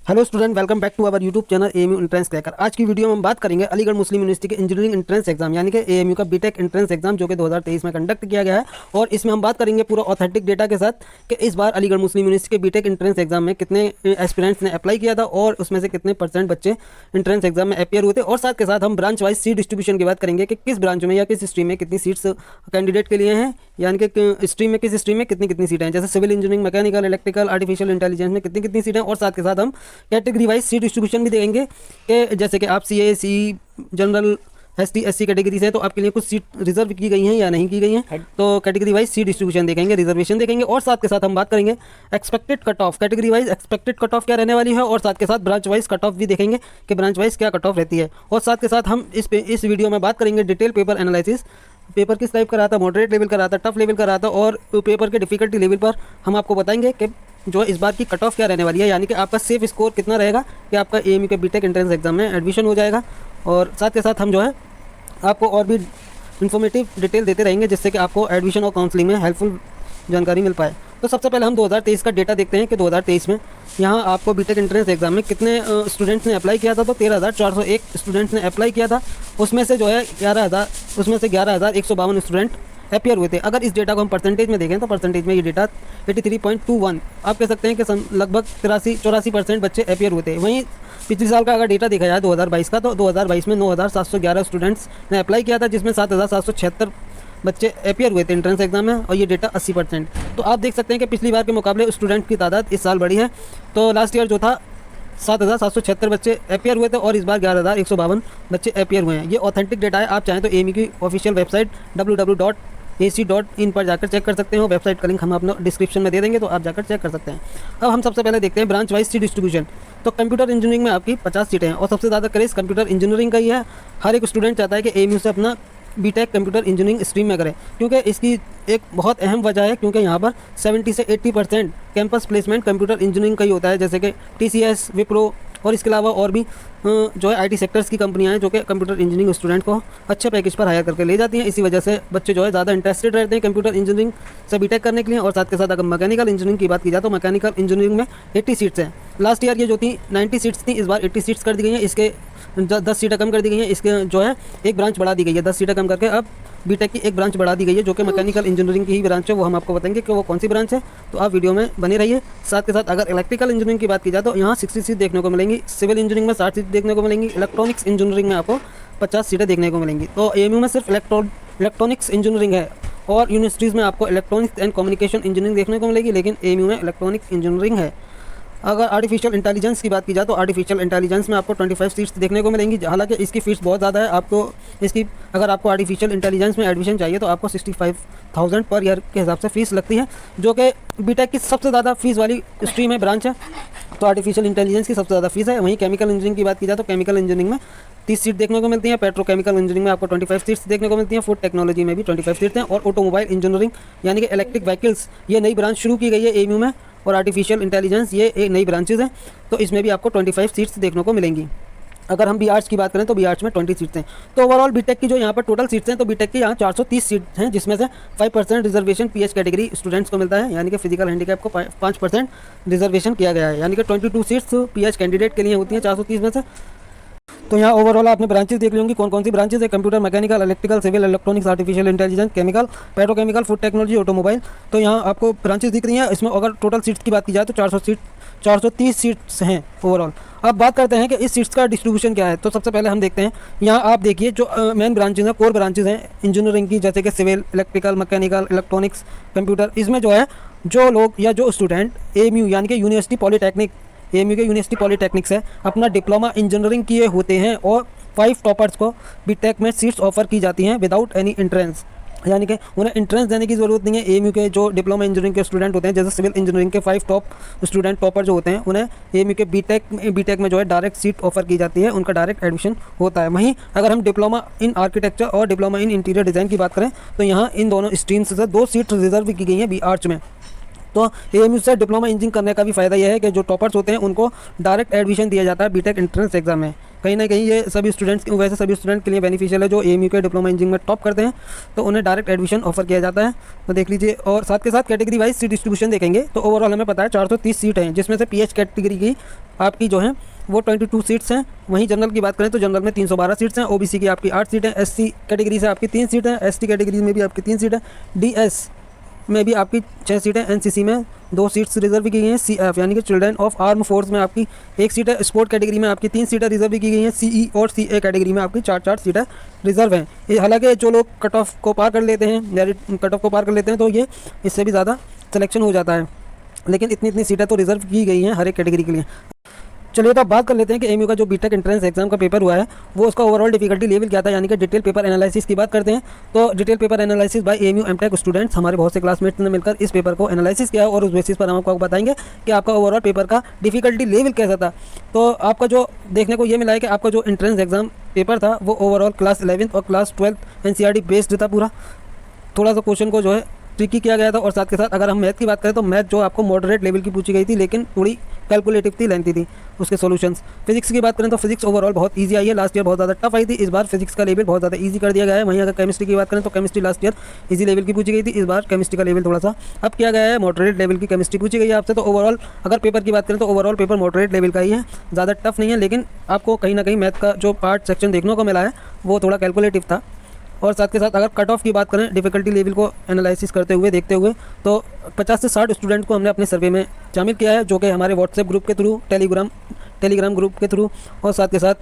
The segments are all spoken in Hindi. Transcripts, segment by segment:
Hello student, welcome back to our YouTube channel AMU entrance cracker. आज की वीडियो में हम बात करेंगे अलीगढ़ मुस्लिम यूनिवर्सिटी के इंजीनियरिंग एंट्रेंस एग्जाम यानी कि एएमयू का बीटेक एंट्रेंस एग्जाम जो कि 2023 में कंडक्ट किया गया है। और इसमें हम बात करेंगे पूरा ऑथेंटिक डेटा के साथ कि इस बार अलीगढ़ मुस्लिम यूनिवर्सिटी के बीटेक एंट्रेंस एग्जाम में कितने एस्पिरेंट्स ने अप्लाई किया था और उसमें से कितने % बच्चे एंट्रेंस एग्जाम में अपियर हुए थे। और साथ के साथ हम ब्रांच वाइज सीट डिस्ट्रीब्यूशन की बात करेंगे कि किस ब्रांच में या किस स्ट्रीम में कितनी सीट्स कैंडिडेट के लिए हैं, यानी कि स्ट्रीम में किस स्ट्रीम में कितनी कितनी सीटें हैं, जैसे civil engineering, mechanical, electrical, artificial intelligence में कितनी कितनी सीटें। और साथ के साथ हम कैटेगरी वाइज सीट डिस्ट्रीब्यूशन भी देखेंगे कि जैसे कि आप सीए, सी, जनरल, एसटी, एससी कैटेगरी से तो आपके लिए कुछ सीट रिजर्व की गई हैं या नहीं की गई हैं, तो कैटेगरी वाइज सीट डिस्ट्रीब्यूशन देखेंगे, रिजर्वेशन देखेंगे। और साथ के साथ हम बात करेंगे expected cut off, category wise expected cut off क्या रहने वाली है, और साथ के साथ ब्रांच वाइज कट ऑफ भी देखेंगे कि ब्रांच वाइज क्या कट ऑफ रहती है। और साथ के साथ हम इस वीडियो में बात करेंगे डिटेल पेपर एनालिसिस, पेपर किस टाइप का रहा था, मॉडरेट लेवल का रहा था, टफ लेवल का रहा था, और पेपर के डिफिकल्टी लेवल पर हम आपको बताएंगे कि जो इस बार की कट ऑफ क्या रहने वाली है, यानी कि आपका सेफ स्कोर कितना रहेगा कि आपका एएमयू के बीटेक एंट्रेंस एग्जाम में एडमिशन हो जाएगा। और साथ के साथ हम जो है आपको और भी इन्फॉर्मेटिव डिटेल देते रहेंगे जिससे कि आपको एडमिशन और काउंसलिंग में हेल्पफुल जानकारी मिल पाए। तो सबसे पहले हम 2023 का डेटा देखते हैं कि 2023 में यहाँ आपको बीटेक एंट्रेंस एग्जाम में कितने स्टूडेंट्स ने अप्लाई किया था। तो 13,401 स्टूडेंट्स ने अप्लाई किया था, उसमें से जो है 11,152 स्टूडेंट अपियर हुए थे। अगर इस डेटा को हम परसेंटेज में देखें तो परसेंटेज में ये डेटा 83.21 आप कह सकते हैं कि लगभग 83-84% बच्चे अपियर हुए थे। वहीं पिछले साल का अगर डेटा देखा जाए 2022 का, तो 2022 में 9,711 स्टूडेंट्स ने अप्लाई किया था, जिसमें 7,776 बच्चे अपियर हुए थे एंट्रेंस एग्जाम में, और ये डेटा 80%। तो आप देख सकते हैं कि पिछली बार के मुकाबले स्टूडेंट की तादाद इस साल बढ़ी है। तो लास्ट ईयर जो था 7,776 बच्चे अपियर हुए थे और इस बार 11,152 बच्चे अपियर हुए हैं। ये ऑथेंटिक डेटा है, आप चाहें तो एएमयू की ऑफिशियल वेबसाइट www.ac.in पर जाकर चेक कर सकते हो। वेबसाइट का लिंक हम अपना डिस्क्रिप्शन में दे देंगे, तो आप जाकर चेक कर सकते हैं। अब हम सबसे पहले देखते हैं ब्रांच वाइज सीट डिस्ट्रीब्यूशन। तो कंप्यूटर इंजीनियरिंग में आपकी 50 सीटें हैं और सबसे ज़्यादा क्रेज कंप्यूटर इंजीनियरिंग का ही है। हर एक स्टूडेंट चाहता है कि एएमयू से अपना बीटेक कंप्यूटर इंजीनियरिंग स्ट्रीम में करें, क्योंकि इसकी एक बहुत अहम वजह है क्योंकि यहाँ पर 70 से 80% कैंपस प्लेसमेंट कंप्यूटर इंजीनियरिंग का ही होता है, जैसे कि टीसीएस, विप्रो और इसके अलावा और भी जो है आईटी सेक्टर्स की कंपनियां हैं जो कि कंप्यूटर इंजीनियरिंग स्टूडेंट को अच्छे पैकेज पर हायर करके ले जाती हैं। इसी वजह से बच्चे जो है ज़्यादा इंटरेस्टेड रहते हैं कंप्यूटर इंजीनियरिंग से बीटेक करने के लिए। और साथ के साथ अगर मैकेनिकल इंजीनियरिंग की बात की जाए तो मैकेनिकल इंजीनियरिंग में 80 सीट्स हैं। लास्ट ईयर ये जो थी 90 सीट्स थी, इस बार 80 सीट्स कर दी गई हैं। इसके 10 सीटें कम कर दी गई हैं। इसके जो है एक ब्रांच बढ़ा दी गई है, 10 सीटें कम करके अब बीटेक की एक ब्रांच बढ़ा दी गई है जो कि मैकेनिकल इंजीनियरिंग की ही ब्रांच है। वो हम आपको बताएंगे कि वो कौन सी ब्रांच है, तो आप वीडियो में बने रहिए। साथ के साथ अगर इलेक्ट्रिकल इंजीनियरिंग की बात की जाए तो यहाँ 60 सीट देखने को मिलेंगी, सिविल इंजीनियरिंग में 60 सीट देखने को मिलेंगी, इलेक्ट्रॉनिक्स इंजीनियरिंग में आपको 50 सीटें देखने को मिलेंगी। तो एएमयू में सिर्फ इलेक्ट्रॉनिक्स इंजीनियरिंग है और यूनिवर्सिटीज़ में आपको इलेक्ट्रॉनिक्स एंड कम्युनिकेशन इंजीनियरिंग देखने को मिलेगी, लेकिन एएमयू में इलेक्ट्रॉनिक्स इंजीनियरिंग है। अगर आर्टिफिशियल इंटेलिजेंस की बात की जाए तो आर्टिफिशियल इंटेलिजेंस में आपको 25 सीट्स देखने को मिलेंगी। हालांकि इसकी फ़ीस बहुत ज़्यादा है। अगर आपको आर्टिफिशियल इंटेलिजेंस में एडमिशन चाहिए तो आपको 65,000 पर ईयर के हिसाब से फ़ीस लगती है, जो कि बीटेक की सबसे ज़्यादा फीस वाली स्ट्रीम है, ब्रांच है। तो आर्टिफिशियल इंटेलिजेंस की सबसे ज़्यादा फीस है। वहीं केमिकल इंजीनियरिंग की बात की जाए तो केमिकल इंजीनियरिंग में 30 सीट देखने को मिलती है, पेट्रोकेमिकल इंजीनियरिंग में आपको 25 सीट्स देखने को मिलती हैं, फूड टेक्नोलॉजी में भी 25 सीट्स हैं, और ऑटोमोबाइल इंजीनियरिंग यानी कि इलेक्ट्रिक व्हीकल्स ये नई ब्रांच शुरू की गई है एएमयू में, और आर्टिफिशियल इंटेलिजेंस ये एक नई ब्रांचेज हैं, तो इसमें भी आपको 25 सीट्स देखने को मिलेंगी। अगर हम बीआर्ट्स की बात करें तो बीआर्ट्स में 20 सीट्स हैं। तो ओवरऑल बीटेक की जो यहाँ पर टोटल सीट्स हैं, तो बीटेक की यहाँ 430 सीट हैं, जिसमें से 5% रिजर्वेशन पीएच कैटेगरी स्टूडेंट्स को मिलता है, यानी कि फिजिकल हैंडीकैप को 5% रिजर्वेशन किया गया है, यानी कि 22 सीट्स पीएच कैंडिडेट के लिए होती हैं 430 में से। तो यहाँ ओवरऑल आपने ब्रांचेस देख ली होंगी कौन कौन सी ब्रांचेस है, computer, mechanical, electrical, civil, electronics, artificial intelligence, chemical, petrochemical, food technology, automobile. तो यहाँ आपको ब्रांचेस दिख रही हैं। इसमें अगर टोटल सीट्स की बात की जाए तो 430 सीट्स हैं ओवरऑल। अब बात करते हैं कि इस सीट्स का डिस्ट्रीब्यूशन क्या है। तो सबसे पहले हम देखते हैं, यहाँ आप देखिए जो मेन ब्रांचेज हैं, कोर ब्रांचेज हैं इंजीनियरिंग की, जैसे कि civil, electrical, mechanical, electronics, computer. इसमें जो है जो लोग या जो स्टूडेंट एएमयू यानी कि यूनिवर्सिटी पॉलीटेक्निक, एएमयू के यूनिवर्सिटी पॉलीटेक्निक से अपना डिप्लोमा इंजीनियरिंग किए होते हैं और 5 टॉपर्स को बीटेक में सीट्स ऑफर की जाती हैं विदाउट एनी एंट्रेंस, यानी कि उन्हें एंट्रेंस देने की ज़रूरत नहीं है। एएमयू के जो डिप्लोमा इंजीनियरिंग के स्टूडेंट होते हैं, जैसे सिविल इंजीनियरिंग के 5 टॉप स्टूडेंट टॉपर जो होते हैं, उन्हें एएमयू के बीटेक में जो है डायरेक्ट सीट ऑफर की जाती है, उनका डायरेक्ट एडमिशन होता है। वहीं अगर हम डिप्लोमा इन आर्किटेक्चर और डिप्लोमा इन इंटीरियर डिज़ाइन की बात करें तो यहाँ इन दोनों स्ट्रीम्स से 2 सीट रिजर्व की गई हैं बीआर्ट्स में। तो एएमयू से डिप्लोमा इंजीनियरिंग करने का भी फ़ायदा यह है कि जो टॉपर्स होते हैं उनको डायरेक्ट एडमिशन दिया जाता है बीटेक एंट्रेंस एग्जाम में। कहीं ना कहीं ये सभी स्टूडेंट्स वैसे सभी स्टूडेंट के लिए बेनिफिशियल है जो AMU के डिप्लोमा इंजीनियरिंग में टॉप करते हैं, तो उन्हें डायरेक्ट एडमिशन ऑफर किया जाता है। तो देख लीजिए, और साथ के साथ कैटेगरी वाइज सीट डिस्ट्रीब्यूशन देखेंगे तो ओवरऑल हमें पता है 430 सीट हैं, जिसमें से PH कैटेगरी की आपकी जो है वो 22 सीट्स हैं। वहीं जनरल की बात करें तो जनरल में 312 सीट्स हैं, OBC की आपकी 8 सीट हैं, SC कैटेगरी से आपकी 3 सीट हैं, ST कैटेगरी में भी आपकी 3 सीट है, DS में भी आपकी 6 सीटें, NCC में 2 सीट्स रिजर्व की गई हैं, CF यानी कि चिल्ड्रन ऑफ आर्म फोर्स में आपकी 1 सीट है, स्पोर्ट कैटेगरी में आपकी 3 सीटें रिजर्व की गई हैं, CE और CA कैटेगरी में आपकी 4 सीटें रिजर्व हैं। ये हालांकि जो लोग कट ऑफ को पार कर लेते हैं, मेरिट कट ऑफ को पार कर लेते हैं, तो ये इससे भी ज़्यादा सिलेक्शन हो जाता है, लेकिन इतनी सीटें तो रिजर्व की गई हैं हर एक कैटेगरी के लिए। चलिए तो अब बात कर लेते हैं कि AMU का जो बीटेक एंट्रेंस एग्जाम का पेपर हुआ है वो उसका ओवरऑल डिफिकल्टी लेवल क्या था, यानी कि डिटेल पेपर एनालिसिस की बात करते हैं। तो detail paper analysis by AMU MTech students, हमारे बहुत से क्लासमेट्स ने मिलकर इस पेपर को एनालिसिस किया और उस बेसिस पर हम आपको बताएंगे कि आपका ओवरऑल पेपर का डिफिकल्टी लेवल कैसा था। तो आपका जो देखने को ये मिला है कि आपका जो एंट्रेंस एग्जाम पेपर था वो ओवरऑल क्लास 11th और क्लास 12th NCERT बेस्ड था पूरा। थोड़ा सा क्वेश्चन को जो है ट्रिकी किया गया था, और साथ के साथ अगर हम मैथ की बात करें तो मैथ जो आपको मॉडरेट लेवल की पूछी गई थी, लेकिन थोड़ी कैलकुलेटिव थी, लेंथी थी उसके सॉल्यूशंस। फिजिक्स की बात करें तो फिजिक्स ओवरऑल बहुत इजी आई है, लास्ट ईयर बहुत ज़्यादा टफ आई थी, इस बार फिजिक्स का लेवल बहुत ज़्यादा इजी कर दिया गया है। वहीं अगर केमिस्ट्री की बात करें तो chemistry last year easy level की पूछी गई थी, इस बार केमिस्ट्री का लेवल थोड़ा सा अप किया गया है, मॉडरेट लेवल की केमिस्ट्री पूछी गई है आपसे। तो ओवरऑल अगर पेपर की बात करें तो ओवरऑल पेपर मॉडरेट लेवल का ही है, ज़्यादा टफ नहीं है, लेकिन आपको कहीं ना कहीं मैथ का जो पार्ट सेक्शन देखने को मिला है वो थोड़ा कैलकुलेटिव था। और साथ के साथ अगर कट ऑफ की बात करें डिफ़िकल्टी लेवल को एनालिसिस करते हुए देखते हुए तो 50 से 60 स्टूडेंट को हमने अपने सर्वे में शामिल किया है, जो कि हमारे व्हाट्सएप ग्रुप के थ्रू, टेलीग्राम ग्रुप के थ्रू, और साथ के साथ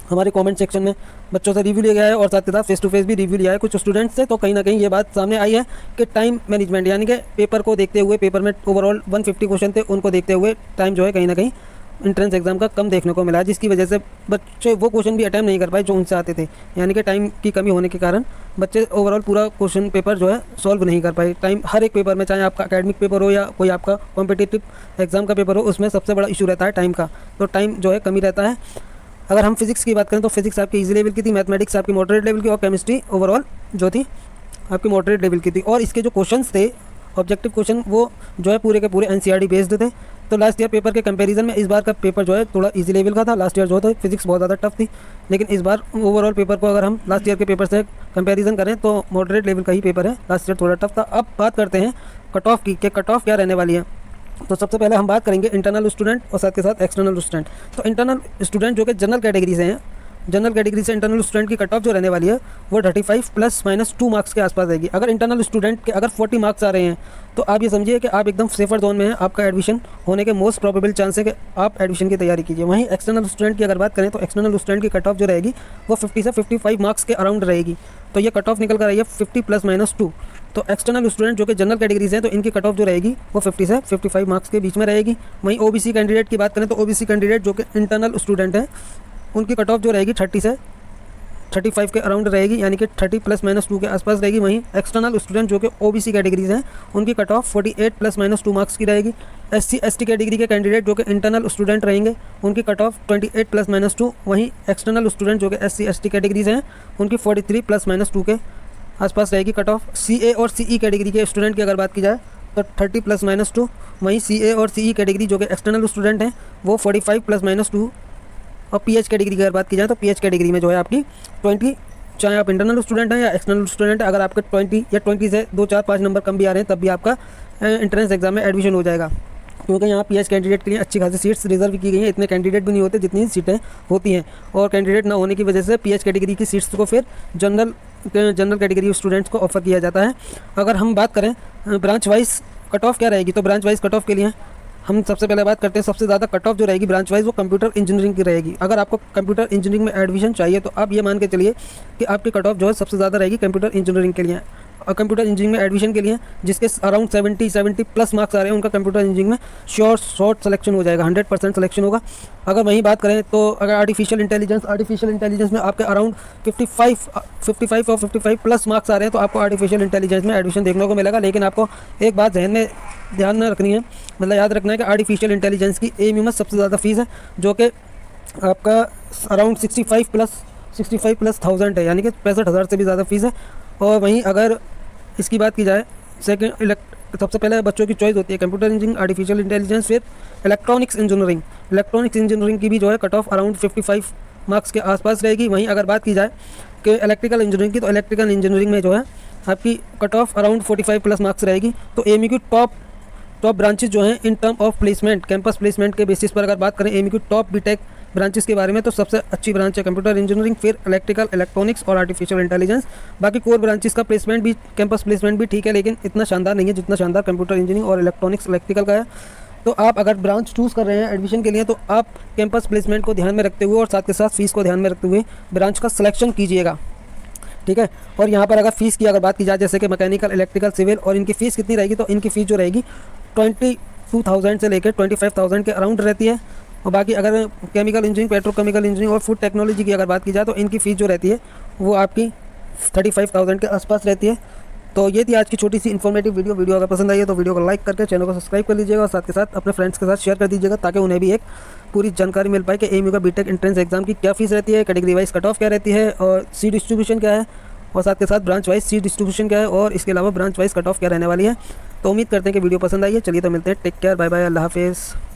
हमारे कमेंट सेक्शन में बच्चों से रिव्यू लिया गया है, और साथ के साथ फेस टू फेस भी रिव्यू लिया है कुछ स्टूडेंट्स से। तो कहीं ना कहीं ये बात सामने आई है कि टाइम मैनेजमेंट, यानी कि पेपर को देखते हुए, पेपर में ओवरऑल 150 क्वेश्चन थे, उनको देखते हुए टाइम जो है कहीं ना कहीं एंट्रेंस एग्जाम का कम देखने को मिला है, जिसकी वजह से बच्चे वो क्वेश्चन भी अटैम्प्ट नहीं कर पाए जो उनसे आते थे, यानी कि टाइम की कमी होने के कारण बच्चे ओवरऑल पूरा क्वेश्चन पेपर जो है सॉल्व नहीं कर पाए। टाइम हर एक पेपर में, चाहे आपका एकेडमिक पेपर हो या कोई आपका कॉम्पिटिटिव एग्जाम का पेपर हो, उसमें सबसे बड़ा इशू रहता है टाइम का, तो टाइम जो है कमी रहता है। अगर हम फिजिक्स की बात करें तो फिजिक्स आपकी ईजी लेवल की थी, मैथमेटिक्स आपकी मॉडरेट लेवल की, और केमिस्ट्री ओवरऑल जो थी आपकी मॉडरेट लेवल की थी। और इसके जो क्वेश्चन थे ऑब्जेक्टिव क्वेश्चन वो जो है पूरे के पूरे NCERT बेस्ड थे। तो लास्ट ईयर पेपर के कंपैरिजन में इस बार का पेपर जो है थोड़ा इजी लेवल का था। लास्ट ईयर जो था फिजिक्स बहुत ज़्यादा टफ थी, लेकिन इस बार ओवरऑल पेपर को अगर हम लास्ट ईयर के पेपर से कंपैरिजन करें तो मॉडरेट लेवल का ही पेपर है, लास्ट ईयर थोड़ा टफ था। अब बात करते हैं कट ऑफ की, कि कट ऑफ क्या रहने वाली है। तो सबसे पहले हम बात करेंगे इंटरनल स्टूडेंट और साथ के साथ एक्सटर्नल स्टूडेंट। तो इंटरनल स्टूडेंट जो कि जनरल कैटेगरी से हैं, जनरल कैटेगरी से इंटरनल स्टूडेंट की कट ऑफ जो रहने वाली है वो 35 ±2 मार्क्स के आसपास रहेगी। अगर इंटरनल स्टूडेंट के अगर 40 मार्क्स आ रहे हैं तो आप ये समझिए कि आप एकदम सेफर जोन में हैं, आपका एडमिशन होने के मोस्ट प्रोबेबल चांस है कि आप एडमिशन की तैयारी कीजिए। वहीं एक्सटर्नल स्टूडेंट की अगर बात करें तो एक्सटर्नल स्टूडेंट की कट ऑफ जो रहेगी वो 50 से 55 मार्क्स के अराउंड रहेगी। तो ये कट ऑफ निकल कर रही है 50 ±2। तो एक्सटर्नल स्टूडेंट जो कि जनरल कैटेगरी से हैं तो इनकी कट ऑफ जो रहेगी वो 50 से 55 मार्क्स के बीच में रहेगी। वहीं OBC कैंडिडेट की बात करें तो OBC कैंडिडेट जो कि इंटरनल स्टूडेंट हैं उनकी कट ऑफ जो रहेगी 30 से 35 के अराउंड रहेगी, यानी कि 30 ±2 के आसपास रहेगी। वहीं एक्सटर्नल स्टूडेंट जो कि OBC कैटेगरीज हैं उनकी कट ऑफ 48 ±2 मार्क्स की रहेगी। SC ST कैटेगरी के कैंडिडेट जो कि इंटरनल स्टूडेंट रहेंगे उनकी कट ऑफ 28 ±2। वहीं एक्सटर्नल स्टूडेंट जो कि SC ST कैटेगरीज हैं उनकी 43 ±2 के आसपास रहेगी कट ऑफ। CA और CE कैटेगरी के स्टूडेंट की अगर बात की जाए तो 30 ±2। वहीं CA और CE कैटेगरी जो कि एक्सटर्नल स्टूडेंट हैं वो 45 ±2। और PH कैटेगरी की अगर बात की जाए तो PH कैटेगरी में जो है आपकी 20, चाहे आप इंटरनल स्टूडेंट हैं या एक्सटर्नल स्टूडेंट हैं, अगर आपके 20 या 20 से 2 4 5 नंबर कम भी आ रहे हैं तब भी आपका एंट्रेंस एग्जाम में एडमिशन हो जाएगा, क्योंकि यहाँ PH कैंडिडेट के लिए अच्छी खासी सीट्स रिजर्व की गई हैं। इतने कैंडिडेट भी नहीं होते जितनी सीटें होती हैं, और कैंडिडेट ना होने की वजह से PH कैटेगरी की सीट्स को फिर जनरल कैटेगरी स्टूडेंट्स को ऑफर किया जाता है। अगर हम बात करें ब्रांच वाइज कट ऑफ क्या रहेगी, तो ब्रांच वाइज कट ऑफ के लिए हम सबसे पहले बात करते हैं सबसे ज़्यादा कट ऑफ जो रहेगी ब्रांच वाइज वो कंप्यूटर इंजीनियरिंग की रहेगी। अगर आपको कंप्यूटर इंजीनियरिंग में एडमिशन चाहिए तो आप ये मान के चलिए कि आपकी कट ऑफ जो है सबसे ज़्यादा रहेगी कंप्यूटर इंजीनियरिंग के लिए। और कंप्यूटर इंजीनियरिंग में एडमिशन के लिए जिसके अराउंड 70 प्लस मार्क्स आ रहे हैं उनका कंप्यूटर इंजीनियरिंग में शॉर्ट सिलेक्शन हो जाएगा, 100% सिलेक्शन होगा। अगर वहीं बात करें तो अगर आर्टिफिशियल इंटेलिजेंस में आपके अराउंड 55 और 55 प्लस मार्क्स आ रहे हैं तो आपको आर्टिफिशियल इंटेलिजेंस में एडमिशन देखने को मिलेगा। लेकिन आपको एक बात ध्यान में रखनी है, मतलब याद रखना है कि आर्टिफिशियल इंटेलिजेंस की AMU में सबसे ज़्यादा फीस है, जो कि आपका अराउंड 65+ 1000 है, यानी कि 65,000 से भी ज़्यादा फीस है। और वहीं अगर इसकी बात की जाए सबसे पहले बच्चों की चॉइस होती है कंप्यूटर इंजीनियरिंग, आर्टिफिशियल इंटेलिजेंस, फिर इलेक्ट्रॉनिक्स इंजीनियरिंग की भी जो है कट ऑफ अराउंड 55 मार्क्स के आसपास रहेगी। वहीं अगर बात की जाए कि इलेक्ट्रिकल इंजीनियरिंग की, तो इलेक्ट्रिकल इंजीनियरिंग में जो है आपकी cut off around 45 plus marks रहेगी। तो एएमयू की टॉप ब्रांचेज जो हैं in term of placement, campus placement के बेसिस पर अगर बात करें एएमयू की टॉप बीटेक ब्रांचेस के बारे में, तो सबसे अच्छी ब्रांच है कंप्यूटर इंजीनियरिंग, फिर इलेक्ट्रिकल, इलेक्ट्रॉनिक्स और आर्टिफिशियल इंटेलिजेंस। बाकी कोर ब्रांचेस का प्लेसमेंट भी, कैंपस प्लेसमेंट भी ठीक है, लेकिन इतना शानदार नहीं है जितना शानदार कंप्यूटर इंजीनियरिंग और इलेक्ट्रॉनिक्स, इलेक्ट्रिकल का है। तो आप अगर ब्रांच चूज़ कर रहे हैं एडमिशन के लिए, तो आप कैंपस प्लेसमेंट को ध्यान में रखते हुए और साथ के साथ फीस को ध्यान में रखते हुए ब्रांच का सिलेक्शन कीजिएगा, ठीक है। और यहाँ पर अगर फीस की अगर बात की जाए, जैसे कि मैकेनिकल, इलेक्ट्रिकल, सिविल, और इनकी फ़ीस कितनी रहेगी, तो इनकी फ़ीस जो रहेगी 22,000 से लेकर 25,000 के अराउंड रहती है। और बाकी अगर केमिकल इंजीनियरिंग, पेट्रोकेमिकल इंजीनियरिंग और फूड टेक्नोलॉजी की अगर बात की जाए, तो इनकी फ़ीस जो रहती है वो आपकी 35,000 के आसपास रहती है। तो ये थी आज की छोटी सी इन्फॉर्मेटिव वीडियो अगर पसंद आई है तो वीडियो को लाइक करके चैनल को सब्सक्राइब कर लीजिएगा और साथ के साथ अपने फ्रेंड्स के साथ शेयर कर दीजिएगा, ताकि उन्हें भी एक पूरी जानकारी मिल पाए कि एएमयू का बीटेक एंट्रेंस एग्जाम की क्या फीस रहती है, कैटेगरी वाइज कट ऑफ क्या रहती है, और सीट डिस्ट्रीब्यूशन क्या है, और साथ के साथ ब्रांच वाइज सीट डिस्ट्रीब्यूशन क्या है, और इसके अलावा ब्रांच वाइज कट ऑफ क्या रहने वाली है। तो उम्मीद करते हैं कि वीडियो पसंद आई है। चलिए तो मिलते हैं, टेक केयर, बाय बाय, अल्लाह हाफिज़।